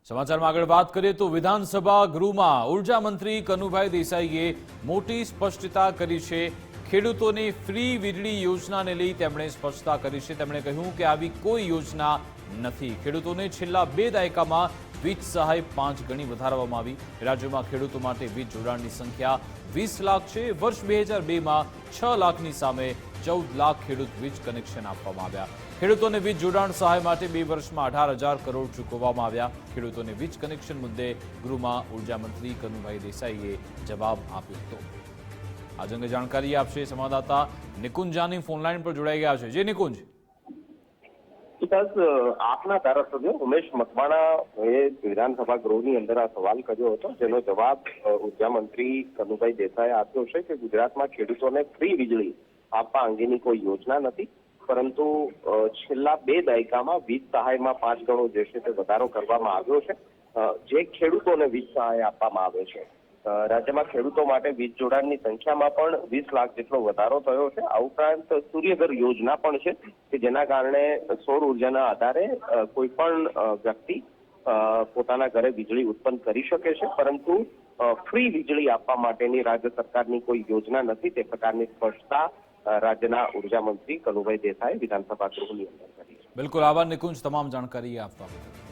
સમાચારમાં આગળ વાત કરીએ તો વિધાનસભા ગૃહમાં ઉર્જા મંત્રી કનુભાઈ દેસાઈએ મોટી સ્પષ્ટતા કરી છે। ખેડૂતોની ફ્રી વીજળી યોજનાને લઈ તેમણે સ્પષ્ટતા કરી છે। તેમણે કહ્યું કે આવી કોઈ યોજના નથી। ખેડૂતોને છેલ્લા 2 દાયકામાં વીજ સહાય 5 ગણી વધારવામાં આવી। રાજ્યમાં ખેડૂતો માટે વીજ જોડાણની સંખ્યા 20 લાખ છે। વર્ષ 2002માં 6 લાખની સામે 14 લાખ ખેડૂત વીજ કનેક્શન આપવામાં આવ્યા। ખેડૂતોને વીજ જોડાણ સહાય માટે 2 વર્ષમાં 18,000 કરોડ ચૂકવવામાં આવ્યા। ખેડૂતોને વીજ કનેક્શન મુદ્દે ગૃહમાં ઉર્જા મંત્રી કનુભાઈ દેસાઈએ જવાબ આપ્યો હતો। આ અંગે જાણકારી આપશે સંવાદદાતા નિકુંજ જાની ફોનલાઈન પર જોડાઈ ગયા છે। જે નિકુંજ, આપના ધારાસભ્ય ઉમેશ મકવાણાએ વિધાનસભા ગૃહની અંદર આ સવાલ કર્યો હતો, જેનો જવાબ ઉર્જા મંત્રી કનુભાઈ દેસાઈએ આપ્યો છે કે ગુજરાતમાં ખેડૂતોને ફ્રી વીજળી આપવા અંગેની કોઈ યોજના નથી, પરંતુ છેલ્લા 2 દાયકામાં વીજ સહાયમાં 5 ગણો જે છે તે વધારો કરવામાં આવ્યો છે। જે ખેડૂતોને વીજ સહાય આપવામાં આવે છે, રાજ્યમાં ખેડૂતો માટે વીજ જોડાણની સંખ્યામાં પણ 20 લાખ જેટલો વધારો થયો છે। આ ઉપરાંત સૂર્યઘર યોજના પણ છે કે જેના કારણે સૌર ઉર્જાના આધારે કોઈ પણ વ્યક્તિ પોતાના ઘરે વીજળી ઉત્પન્ન કરી શકે છે, પરંતુ ફ્રી વીજળી આપવા માટેની રાજ્ય સરકારની કોઈ યોજના નથી। તે પ્રકારની સ્પષ્ટતા રાજ્યના ઉર્જા મંત્રી કનુભાઈ દેસાઈએ વિધાનસભા ગૃહની અંદર કરી છે। બિલકુલ, આભાર નિકુંજ તમામ જાણકારી આપવા બદલ।